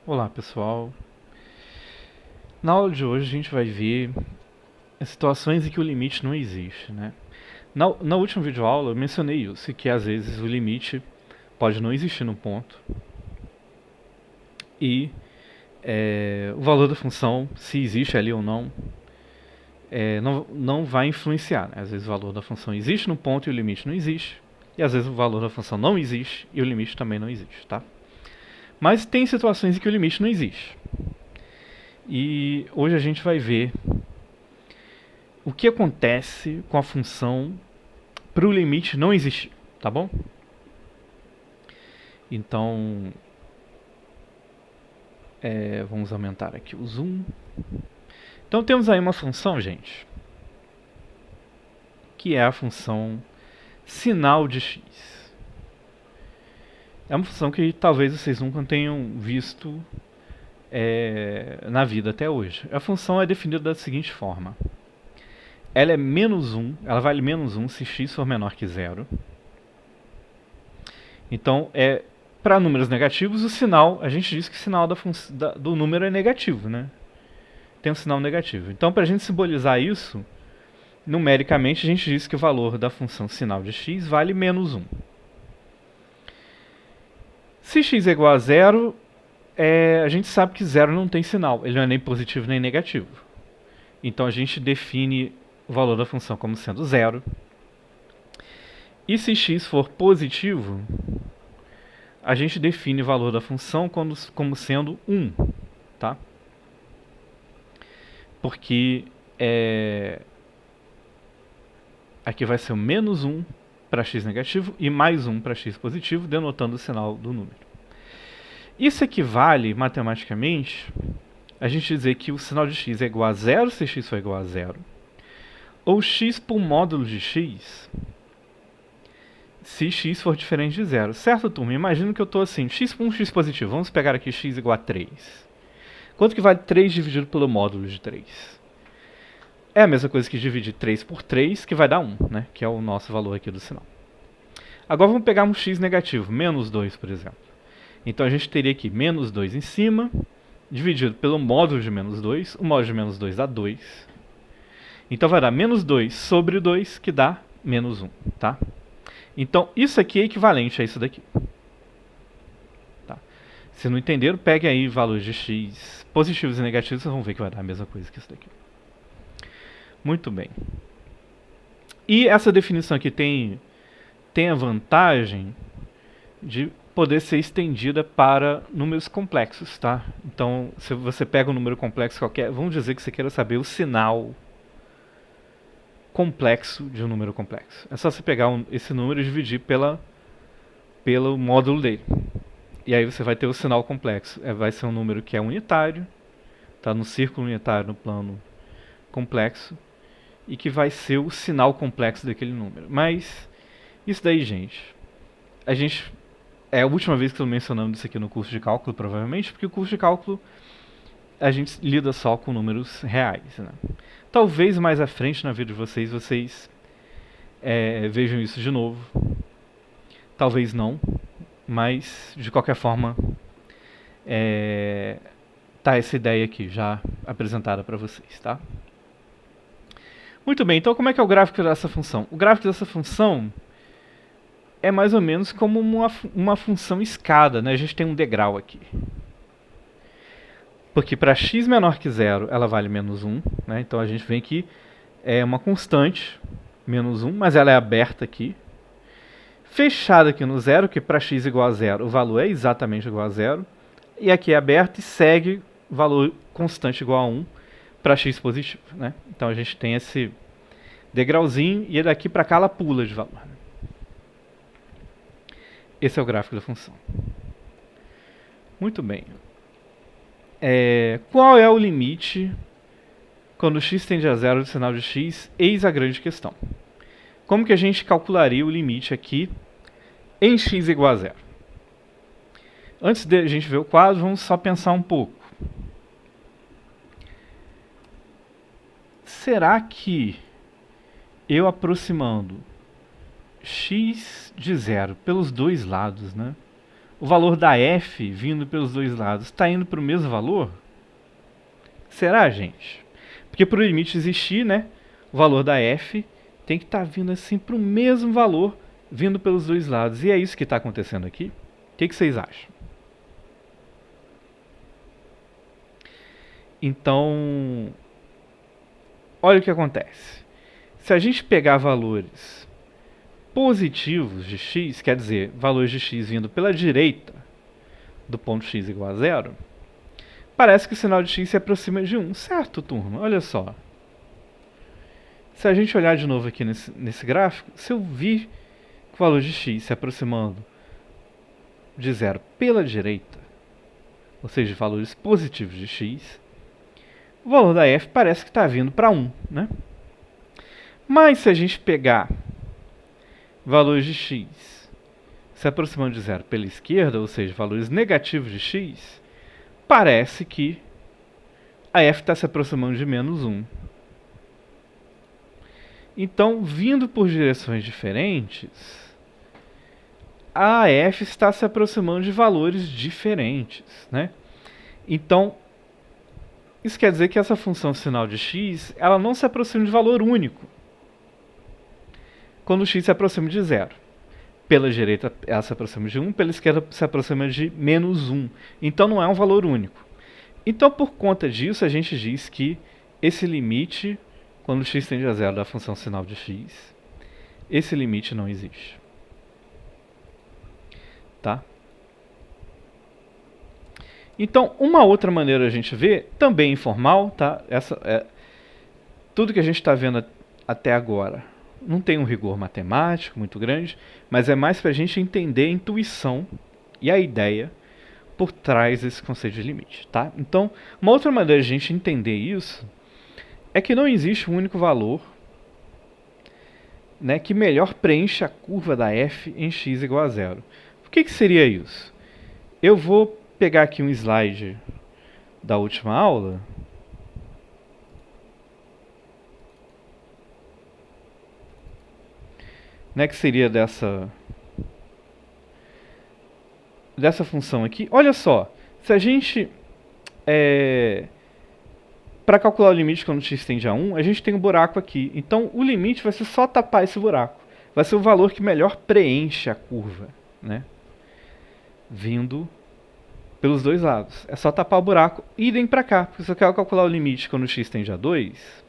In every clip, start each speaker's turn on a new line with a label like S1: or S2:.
S1: Olá pessoal, na aula de hoje a gente vai ver as situações em que o limite não existe, né? Na última videoaula eu mencionei isso, que às vezes o limite pode não existir no ponto e o valor da função, se existe ali ou não, não vai influenciar, né? Às vezes o valor da função existe no ponto e o limite não existe, e às vezes o valor da função não existe e o limite também não existe, tá? Mas tem situações em que o limite não existe. E hoje a gente vai ver o que acontece com a função para o limite não existir, tá bom? Então, vamos aumentar aqui o zoom. Então temos aí uma função, gente, que é a função sinal de x. É uma função que talvez vocês nunca tenham visto na vida até hoje. A função é definida da seguinte forma. Ela é menos 1, ela vale menos 1 se x for menor que zero. Então, para números negativos, o sinal, a gente diz que o sinal do número é negativo, né? Tem um sinal negativo. Então, para a gente simbolizar isso, numericamente a gente diz que o valor da função sinal de x vale menos 1. Se x é igual a zero, a gente sabe que zero não tem sinal, ele não é nem positivo nem negativo. Então a gente define o valor da função como sendo zero. E se x for positivo, a gente define o valor da função como sendo 1, tá? Porque aqui vai ser o menos 1 para x negativo e mais 1 para x positivo, denotando o sinal do número. Isso equivale, matematicamente, a gente dizer que o sinal de x é igual a zero se x for igual a zero, ou x por módulo de x se x for diferente de zero. Certo, turma? Imagina que eu estou assim, x por um x positivo. Vamos pegar aqui x igual a 3. Quanto que vale 3 dividido pelo módulo de 3? É a mesma coisa que dividir 3 por 3, que vai dar 1, né? Que é o nosso valor aqui do sinal. Agora vamos pegar um x negativo, menos 2, por exemplo. Então a gente teria aqui menos 2 em cima, dividido pelo módulo de menos 2. O módulo de menos 2 dá 2. Então vai dar menos 2 sobre 2, que dá menos 1, tá? Então isso aqui é equivalente a isso daqui. Tá? Se não entenderam, peguem aí valores de x positivos e negativos, vocês vão ver que vai dar a mesma coisa que isso daqui. Muito bem. E essa definição aqui tem a vantagem de poder ser estendida para números complexos, tá? Então, se você pega um número complexo qualquer, vamos dizer que você queira saber o sinal complexo de um número complexo. É só você pegar esse número e dividir pelo módulo dele. E aí você vai ter o sinal complexo. Vai ser um número que é unitário, tá no círculo unitário no plano complexo, e que vai ser o sinal complexo daquele número. Mas isso daí, gente, a gente é a última vez que eu estou mencionando isso aqui no curso de cálculo, provavelmente, porque o curso de cálculo a gente lida só com números reais, né? Talvez mais à frente na vida de vocês vejam isso de novo. Talvez não, mas de qualquer forma tá essa ideia aqui já apresentada para vocês, tá? Muito bem, então como é que é o gráfico dessa função? O gráfico dessa função é mais ou menos como uma função escada, né? A gente tem um degrau aqui. Porque para x menor que zero, ela vale menos 1, né? Então a gente vê que é uma constante, menos 1, mas ela é aberta aqui. Fechada aqui no zero, que para x igual a zero, o valor é exatamente igual a zero. E aqui é aberta e segue valor constante igual a 1 para x positivo, né? Então a gente tem esse degrauzinho e daqui para cá ela pula de valor. Esse é o gráfico da função. Muito bem. Qual é o limite quando x tende a zero do sinal de x? Eis a grande questão. Como que a gente calcularia o limite aqui em x igual a zero? Antes de a gente ver o quadro, vamos só pensar um pouco. Será que eu aproximando x de zero pelos dois lados, né? o valor da f vindo pelos dois lados está indo para o mesmo valor? Será, gente? Porque para o limite existir, né, o valor da f tem que estar vindo assim para o mesmo valor vindo pelos dois lados. E é isso que está acontecendo aqui? O que vocês acham? Então, olha o que acontece. Se a gente pegar valores positivos de x, quer dizer, valores de x vindo pela direita do ponto x igual a zero, parece que o sinal de x se aproxima de 1, certo, turma? Olha só. Se a gente olhar de novo aqui nesse gráfico, se eu vir o valor de x se aproximando de zero pela direita, ou seja, valores positivos de x, o valor da f parece que está vindo para 1, né? Mas se a gente pegar valores de x se aproximando de zero pela esquerda, ou seja, valores negativos de x, parece que a f está se aproximando de menos 1. Então, vindo por direções diferentes, a f está se aproximando de valores diferentes, né? Então, isso quer dizer que essa função sinal de x, ela não se aproxima de valor único quando x se aproxima de zero. Pela direita ela se aproxima de 1, pela esquerda se aproxima de menos 1. Então não é um valor único. Então, por conta disso, a gente diz que esse limite, quando x tende a zero da função sinal de x, esse limite não existe. Tá? Então, uma outra maneira a gente ver, também informal, tá? Tudo que a gente está vendo até agora não tem um rigor matemático muito grande, mas é mais para a gente entender a intuição e a ideia por trás desse conceito de limite, tá? Então, uma outra maneira de a gente entender isso é que não existe um único valor, né, que melhor preencha a curva da f em x igual a zero. O que seria isso? Eu vou pegar aqui um slide da última aula. Né, que seria dessa função aqui. Olha só, se a gente para calcular o limite quando x tende a 1, a gente tem um buraco aqui. Então o limite vai ser só tapar esse buraco. Vai ser o valor que melhor preenche a curva, né? Vindo pelos dois lados. É só tapar o buraco e idem para cá. Porque se eu quero calcular o limite quando x tende a 2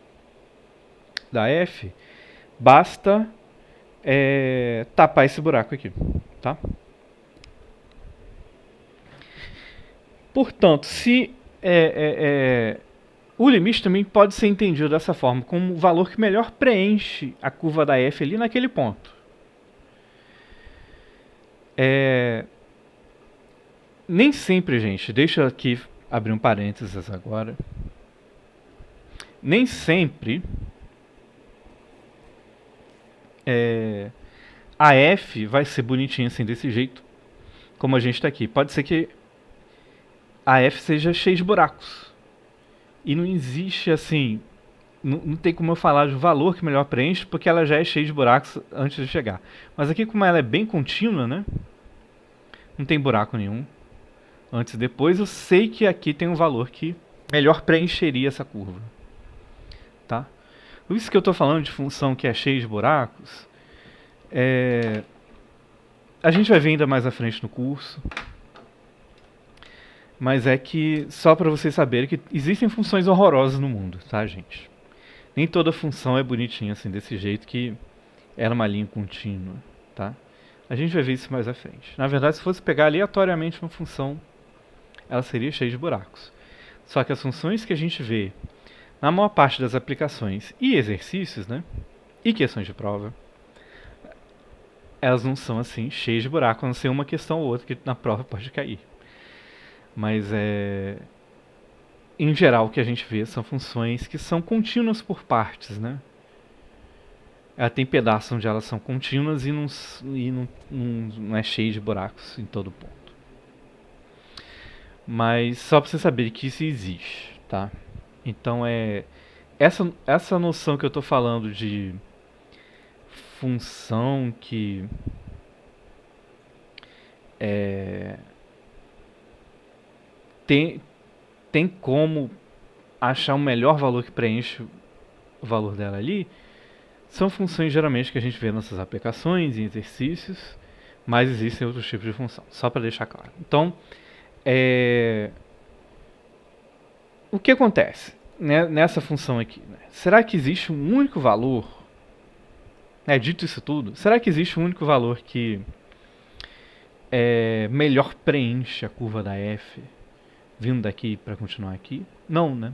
S1: da f, basta tapar esse buraco aqui, tá? Portanto, se o limite também pode ser entendido dessa forma, como o valor que melhor preenche a curva da f ali naquele ponto. Nem sempre, gente, deixa eu aqui abrir um parênteses agora. Nem sempre a f vai ser bonitinha assim, desse jeito, como a gente está aqui. Pode ser que a f seja cheia de buracos. E não existe assim, não tem como eu falar de valor que melhor preenche, porque ela já é cheia de buracos antes de chegar. Mas aqui, como ela é bem contínua, né? Não tem buraco nenhum antes e depois, eu sei que aqui tem um valor que melhor preencheria essa curva. Tá? Por isso que eu estou falando de função que é cheia de buracos, a gente vai ver ainda mais à frente no curso. Mas é que, só para vocês saberem que existem funções horrorosas no mundo, tá, gente? Nem toda função é bonitinha assim, desse jeito que era uma linha contínua, tá? A gente vai ver isso mais à frente. Na verdade, se fosse pegar aleatoriamente uma função, ela seria cheia de buracos. Só que as funções que a gente vê na maior parte das aplicações e exercícios, né? E questões de prova, elas não são assim cheias de buracos, a não ser uma questão ou outra que na prova pode cair. Mas em geral o que a gente vê são funções que são contínuas por partes, né? Ela tem pedaços onde elas são contínuas e não é cheio de buracos em todo ponto. Mas só para você saber que isso existe, tá? Então essa noção que eu estou falando de função que tem como achar um melhor valor que preenche o valor dela ali. São funções geralmente que a gente vê nessas aplicações e exercícios, mas existem outros tipos de função, só para deixar claro. Então, o que acontece nessa função aqui? Né? Será que existe um único valor? Dito isso tudo, será que existe um único valor que melhor preenche a curva da f vindo daqui para continuar aqui? Não, né?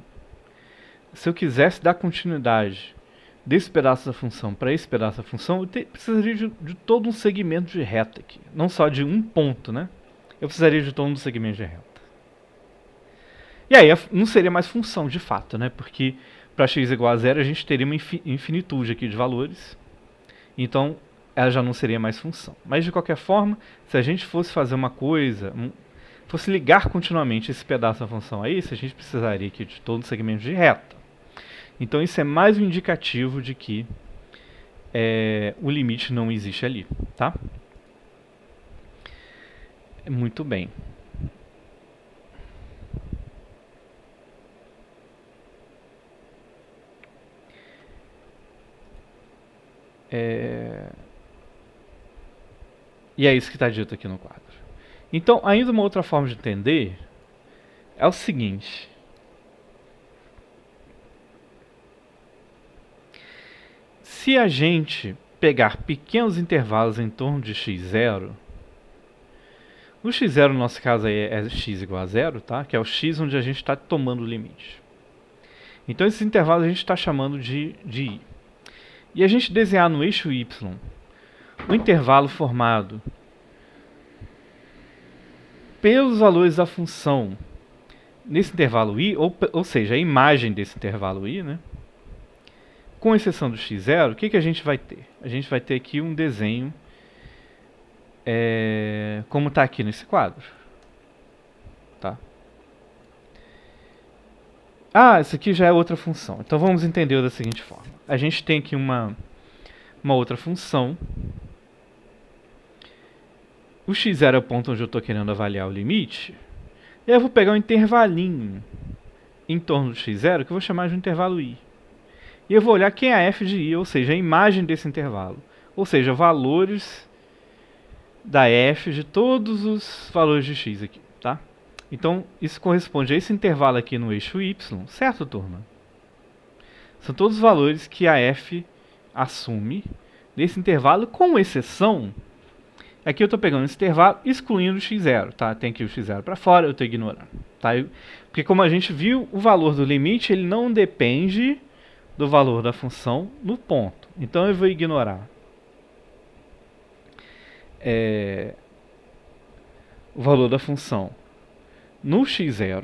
S1: Se eu quisesse dar continuidade desse pedaço da função para esse pedaço da função, eu precisaria de todo um segmento de reta aqui. Não só de um ponto, né? Eu precisaria de todo um segmento de reta. E aí não seria mais função de fato, né? Porque para x igual a zero a gente teria uma infinitude aqui de valores. Então ela já não seria mais função. Mas de qualquer forma, se a gente fosse fazer uma coisa, fosse ligar continuamente esse pedaço da função a esse, a gente precisaria aqui de todo um segmento de reta. Então isso é mais um indicativo de que o limite não existe ali, tá? Muito bem. E é isso que está dito aqui no quadro. Então, ainda uma outra forma de entender é o seguinte. Se a gente pegar pequenos intervalos em torno de x0, o x0 no nosso caso aí é x igual a zero, tá? Que é o x onde a gente está tomando o limite. Então esses intervalos a gente está chamando de i. E a gente desenhar no eixo y o intervalo formado pelos valores da função nesse intervalo i, ou seja, a imagem desse intervalo i, né? Com exceção do x0, o que a gente vai ter? A gente vai ter aqui um desenho como está aqui nesse quadro. Tá? Essa aqui já é outra função. Então vamos entender da seguinte forma. A gente tem aqui uma outra função. O x0 é o ponto onde eu estou querendo avaliar o limite. E aí eu vou pegar um intervalinho em torno do x0, que eu vou chamar de um intervalo i. E eu vou olhar quem é a f de i, ou seja, a imagem desse intervalo. Ou seja, valores da f de todos os valores de x aqui, tá? Então, isso corresponde a esse intervalo aqui no eixo y, certo, turma? São todos os valores que a f assume nesse intervalo, com exceção... Aqui eu estou pegando esse intervalo, excluindo o x0, tá? Tem aqui o x0 para fora, eu estou ignorando. Tá? Porque como a gente viu, o valor do limite ele não depende do valor da função no ponto. Então eu vou ignorar o valor da função no x0.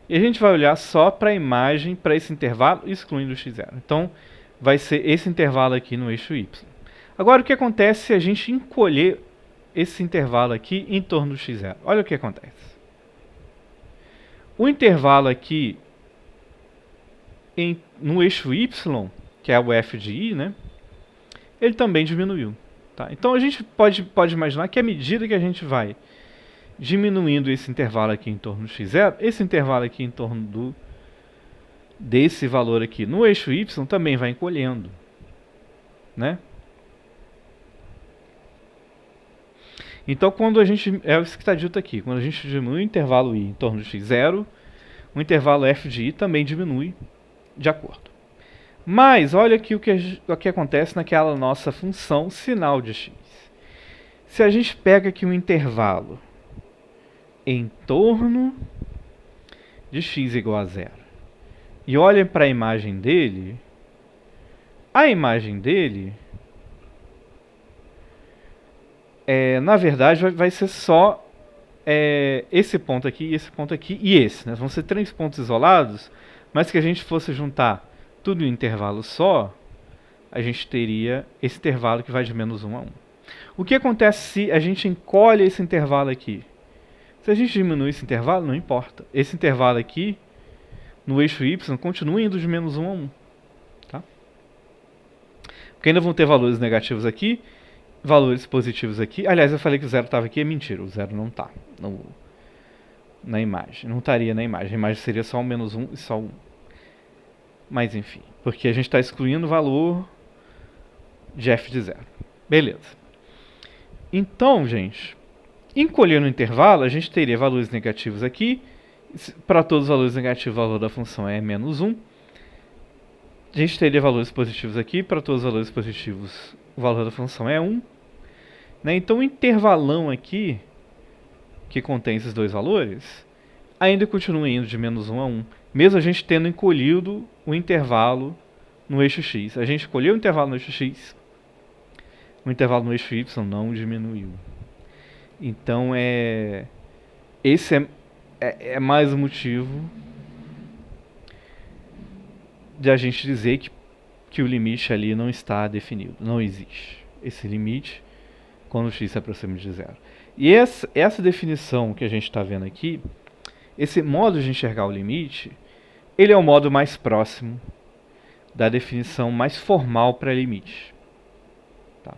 S1: E a gente vai olhar só para a imagem, para esse intervalo, excluindo o x0. Então vai ser esse intervalo aqui no eixo y. Agora o que acontece se a gente encolher esse intervalo aqui em torno do x0? Olha o que acontece. O intervalo aqui no eixo y, que é o f de i, né, ele também diminuiu. Tá? Então a gente pode imaginar que à medida que a gente vai diminuindo esse intervalo aqui em torno do x0, esse intervalo aqui em torno desse valor aqui no eixo y também vai encolhendo. Né? Então, quando a gente, é isso que está dito aqui, quando a gente diminui o intervalo i em torno de x0, o intervalo f de i também diminui de acordo. Mas, olha aqui o que acontece naquela nossa função sinal de x. Se a gente pega aqui um intervalo em torno de x igual a zero e olha para a imagem dele, na verdade, vai ser só esse ponto aqui, esse ponto aqui e esse. Né? Vão ser 3 pontos isolados, mas que a gente fosse juntar tudo em um intervalo só, a gente teria esse intervalo que vai de menos 1 a 1. O que acontece se a gente encolhe esse intervalo aqui? Se a gente diminui esse intervalo, não importa. Esse intervalo aqui, no eixo y, continua indo de menos 1 a 1. Tá? Porque ainda vão ter valores negativos aqui, valores positivos aqui. Aliás, eu falei que o zero estava aqui, é mentira, o zero não está na imagem. Não estaria na imagem, a imagem seria só um menos 1 e só 1. Mas enfim, porque a gente está excluindo o valor de f de zero. Beleza. Então, gente, encolher no intervalo, a gente teria valores negativos aqui. Para todos os valores negativos, o valor da função é menos 1. A gente teria valores positivos aqui. Para todos os valores positivos, o valor da função é 1. Né? Então, o intervalão aqui, que contém esses dois valores, ainda continua indo de menos 1 a 1. Mesmo a gente tendo encolhido o intervalo no eixo x. A gente escolheu o intervalo no eixo x. O intervalo no eixo y não diminuiu. Então, esse é mais um motivo de a gente dizer que o limite ali não está definido. Não existe esse limite quando o x se aproxima de zero. E essa definição que a gente está vendo aqui, esse modo de enxergar o limite, ele é o modo mais próximo da definição mais formal para limite. Tá?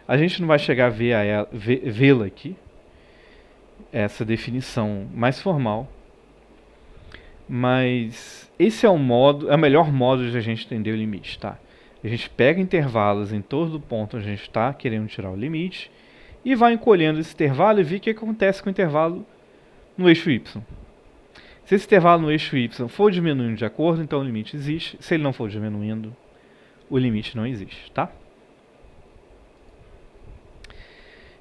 S1: A gente não vai chegar a vê-la aqui, essa definição mais formal, mas esse é o melhor modo de a gente entender o limite, tá? A gente pega intervalos em torno do ponto onde a gente está querendo tirar o limite e vai encolhendo esse intervalo e ver o que acontece com o intervalo no eixo y. Se esse intervalo no eixo y for diminuindo de acordo, então o limite existe. Se ele não for diminuindo, o limite não existe, tá?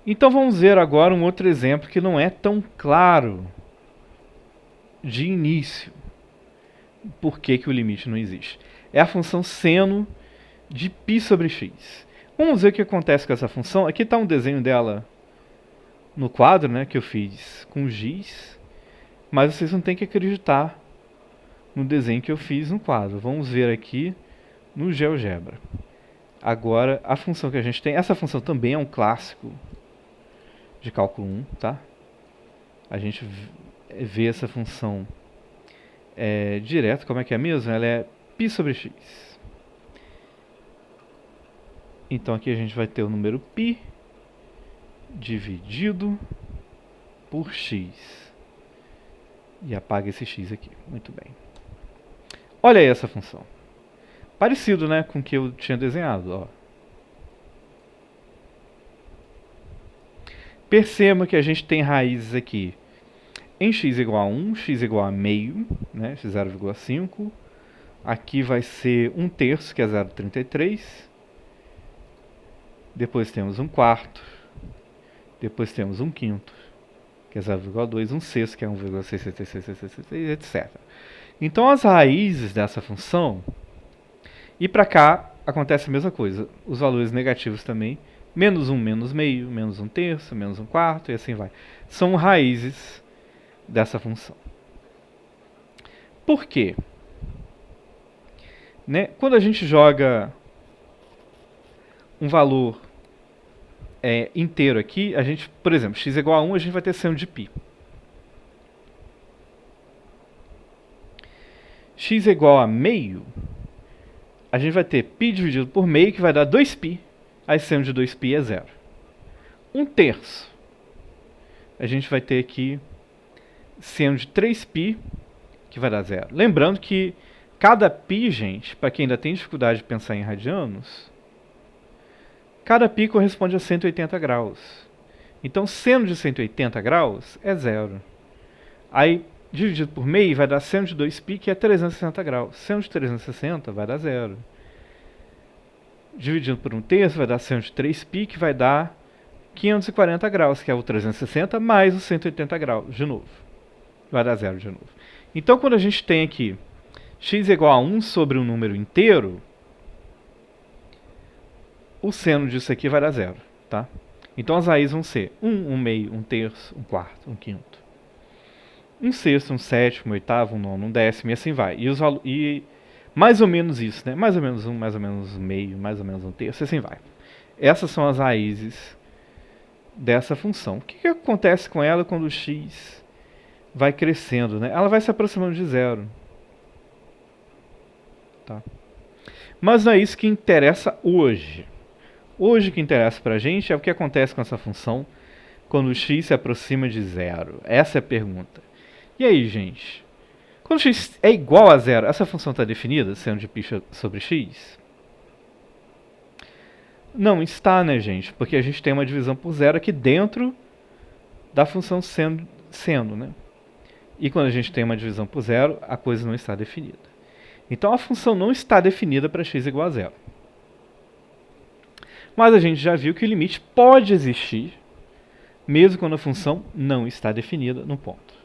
S1: Então vamos ver agora um outro exemplo que não é tão claro de início. Por que o limite não existe? É a função seno de π sobre x. Vamos ver o que acontece com essa função. Aqui está um desenho dela no quadro, né, que eu fiz com giz, mas vocês não têm que acreditar no desenho que eu fiz no quadro. Vamos ver aqui no GeoGebra. Agora, a função que a gente tem, essa função também é um clássico de cálculo 1, tá? A gente vê essa função direto, como é que é mesmo? Ela é π sobre x. Então aqui a gente vai ter o número π dividido por x. E apaga esse x aqui. Muito bem. Olha aí essa função. Parecido, né, com o que eu tinha desenhado. Ó. Perceba que a gente tem raízes aqui em x igual a 1, x igual a meio, né, 0,5. Aqui vai ser 1/3, que é 0,33. Depois temos 1/4. Depois temos 1/5, que é 0,2. 1/6, que é 1,666, etc. Então as raízes dessa função, e para cá acontece a mesma coisa. Os valores negativos também, menos 1, menos meio, menos 1/3, menos 1/4 e assim vai. São raízes dessa função. Por quê? Né? Quando a gente joga um valor inteiro aqui, a gente, por exemplo, x igual a 1, a gente vai ter seno de π. X igual a meio, a gente vai ter π dividido por meio, que vai dar 2π. Aí seno de 2π é 0. 1/3. A gente vai ter aqui seno de 3π, que vai dar 0. Lembrando que cada π, gente, para quem ainda tem dificuldade de pensar em radianos, cada π corresponde a 180 graus. Então, seno de 180 graus é 0. Aí, dividido por meio, vai dar seno de 2π, que é 360 graus. Seno de 360 vai dar 0. Dividido por 1/3 vai dar seno de 3π, que vai dar 540 graus, que é o 360, mais o 180 graus, de novo. Vai dar 0 de novo. Então, quando a gente tem aqui x igual a 1 sobre um número inteiro, o seno disso aqui vai dar 0, tá? Então as raízes vão ser 1, 1 meio, 1/3, 1/4, 1/5. 1/6, 1/7, 1/8, 1/9, 1/10 e assim vai. E mais ou menos isso, né? Mais ou menos 1, mais ou menos meio, mais ou menos 1/3, assim vai. Essas são as raízes dessa função. O que acontece com ela quando o x vai crescendo, né? Ela vai se aproximando de 0. Tá? Mas não é isso que interessa hoje. Hoje o que interessa pra gente é o que acontece com essa função quando x se aproxima de zero. Essa é a pergunta. E aí, gente? Quando x é igual a zero, essa função está definida, sendo de π sobre x? Não está, né, gente? Porque a gente tem uma divisão por zero aqui dentro da função sendo, né? E quando a gente tem uma divisão por zero, a coisa não está definida. Então a função não está definida para x igual a zero. Mas a gente já viu que o limite pode existir, mesmo quando a função não está definida no ponto.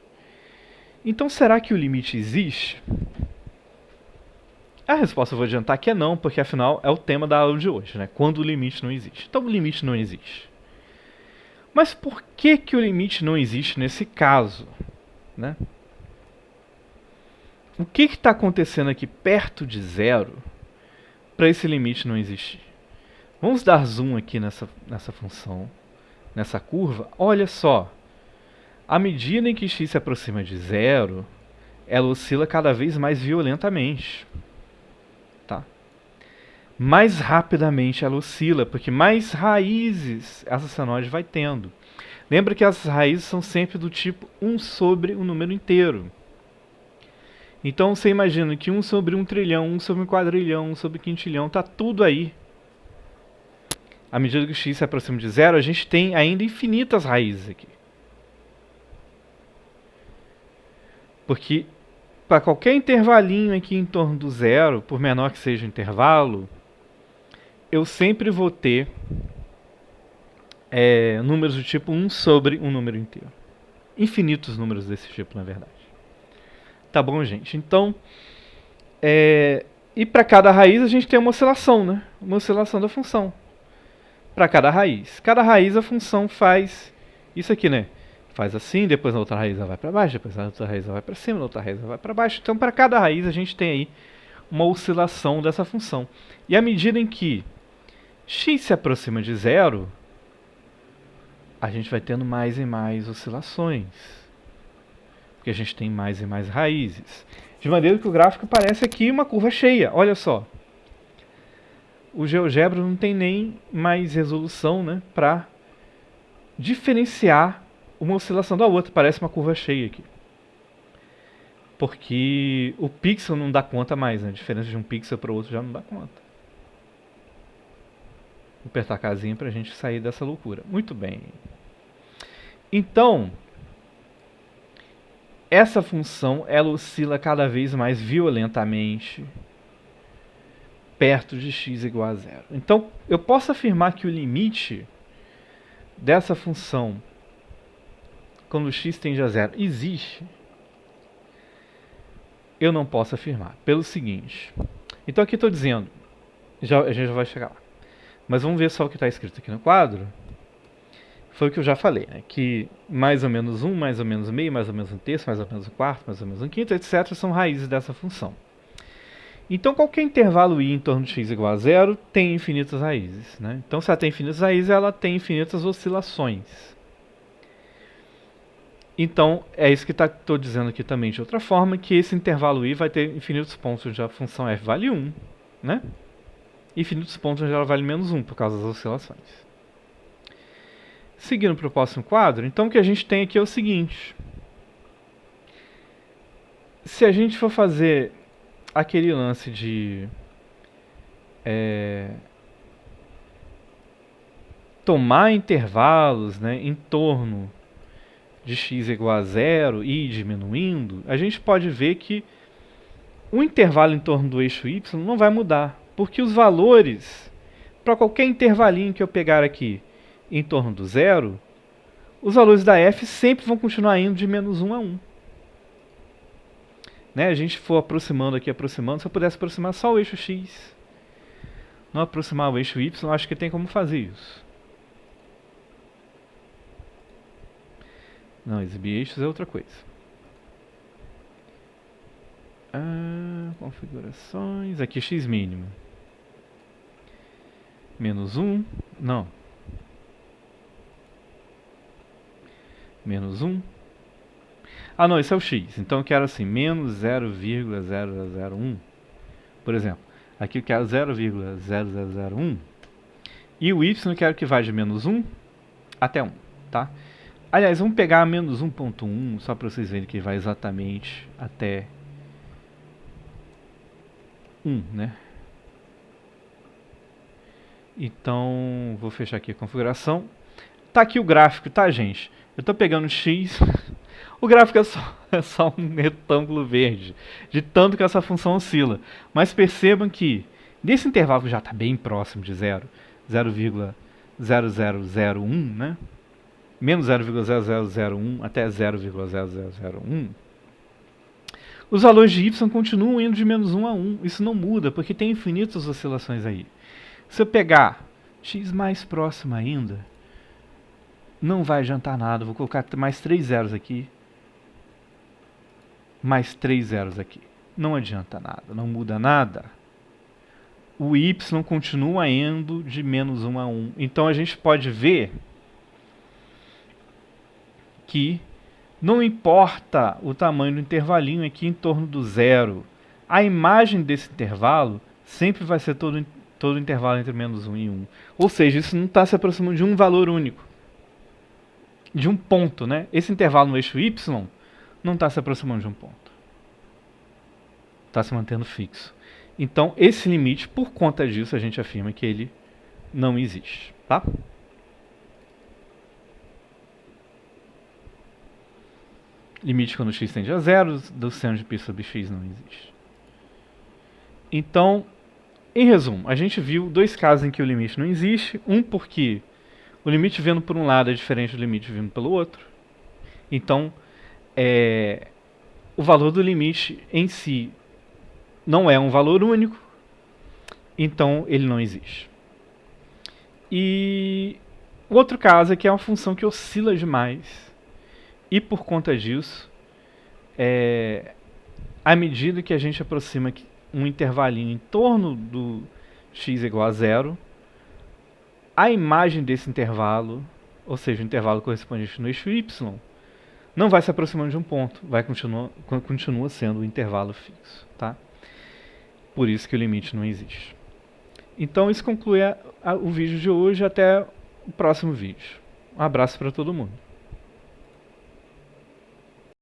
S1: Então será que o limite existe? A resposta eu vou adiantar que é não, porque afinal é o tema da aula de hoje, né? Quando o limite não existe. Então o limite não existe. Mas por que o limite não existe nesse caso? Né? O que está acontecendo aqui perto de zero para esse limite não existir? Vamos dar zoom aqui nessa função, nessa curva. Olha só, à medida em que x se aproxima de zero, ela oscila cada vez mais violentamente. Tá? Mais rapidamente ela oscila, porque mais raízes essa senoide vai tendo. Lembra que as raízes são sempre do tipo 1 sobre o número inteiro. Então você imagina que 1 sobre 1 trilhão, 1 sobre 1 quadrilhão, 1 sobre quintilhão, está tudo aí. À medida que o x se aproxima de zero, a gente tem ainda infinitas raízes aqui. Porque para qualquer intervalinho aqui em torno do zero, por menor que seja o intervalo, eu sempre vou ter números do tipo 1 sobre um número inteiro. Infinitos números desse tipo, na verdade. Tá bom, gente? Então, e para cada raiz a gente tem uma oscilação, né? Uma oscilação da função. Para cada raiz. Cada raiz a função faz isso aqui, né? Faz assim, depois na outra raiz ela vai para baixo, depois na outra raiz ela vai para cima, na outra raiz ela vai para baixo. Então, para cada raiz a gente tem aí uma oscilação dessa função. E à medida em que x se aproxima de zero, a gente vai tendo mais e mais oscilações. Porque a gente tem mais e mais raízes. De maneira que o gráfico parece aqui uma curva cheia. Olha só. O GeoGebra não tem nem mais resolução, né, para diferenciar uma oscilação da outra. Parece uma curva cheia aqui. Porque o pixel não dá conta mais, né? A diferença de um pixel para o outro já não dá conta. Vou apertar a casinha para a gente sair dessa loucura. Muito bem. Então, essa função ela oscila cada vez mais violentamente perto de x igual a zero. Então, eu posso afirmar que o limite dessa função, quando x tende a zero, existe? Eu não posso afirmar, pelo seguinte. Então aqui estou dizendo, a gente já vai chegar lá. Mas vamos ver só o que está escrito aqui no quadro. Foi o que eu já falei, né? Que mais ou menos 1, mais ou menos meio, mais ou menos um terço, mais ou menos um quarto, mais ou menos um quinto, etc. são raízes dessa função. Então qualquer intervalo i em torno de x igual a zero tem infinitas raízes. Né? Então se ela tem infinitas raízes, ela tem infinitas oscilações. Então é isso que estou dizendo aqui também de outra forma, que esse intervalo i vai ter infinitos pontos onde a função f vale 1, né? E infinitos pontos onde ela vale menos 1 por causa das oscilações. Seguindo para o próximo quadro, então o que a gente tem aqui é o seguinte. Se a gente for fazer aquele lance de tomar intervalos, né, em torno de x igual a zero e ir diminuindo, a gente pode ver que o intervalo em torno do eixo y não vai mudar, porque os valores, para qualquer intervalinho que eu pegar aqui em torno do zero, os valores da f sempre vão continuar indo de menos 1 a 1. Né? A gente for aproximando aqui, aproximando, se eu pudesse aproximar só o eixo x, não aproximar o eixo y, acho que tem como fazer isso. Não, exibir eixos é outra coisa. Configurações, aqui x mínimo. Menos 1, não. Menos 1. Ah, não, esse é o x. Então eu quero assim, menos 0,0001. Por exemplo, aqui eu quero 0,0001. E o y eu quero que vá de menos 1 até 1, tá? Aliás, vamos pegar menos 1.1, só para vocês verem que vai exatamente até 1, né? Então, vou fechar aqui a configuração. Tá aqui o gráfico, tá, gente? Eu tô pegando x, o gráfico é só um retângulo verde, de tanto que essa função oscila. Mas percebam que, nesse intervalo que já está bem próximo de 0, 0,0001, né? Menos 0,0001 até 0,0001, os valores de y continuam indo de menos 1 a 1. Isso não muda, porque tem infinitas oscilações aí. Se eu pegar x mais próximo ainda, não vai adiantar nada. Vou colocar mais 3 zeros aqui. Mais 3 zeros aqui. Não adianta nada, não muda nada. O y continua indo de menos 1 a 1. Então a gente pode ver que não importa o tamanho do intervalinho aqui em torno do zero. A imagem desse intervalo sempre vai ser todo o intervalo entre menos 1 e 1. Ou seja, isso não está se aproximando de um valor único. De um ponto, né? Esse intervalo no eixo y não está se aproximando de um ponto. Está se mantendo fixo. Então, esse limite, por conta disso, a gente afirma que ele não existe, tá? Limite quando x tende a zero, do seno de π sobre x não existe. Então, em resumo, a gente viu dois casos em que o limite não existe. Um porque o limite vindo por um lado é diferente do limite vindo pelo outro. Então, o valor do limite em si não é um valor único, então ele não existe. E o outro caso é que é uma função que oscila demais, e por conta disso, à medida que a gente aproxima um intervalinho em torno do x igual a zero, a imagem desse intervalo, ou seja, o intervalo correspondente no eixo y, não vai se aproximando de um ponto, continua sendo um intervalo fixo, tá? Por isso que o limite não existe. Então isso conclui o vídeo de hoje. Até o próximo vídeo. Um abraço para todo mundo.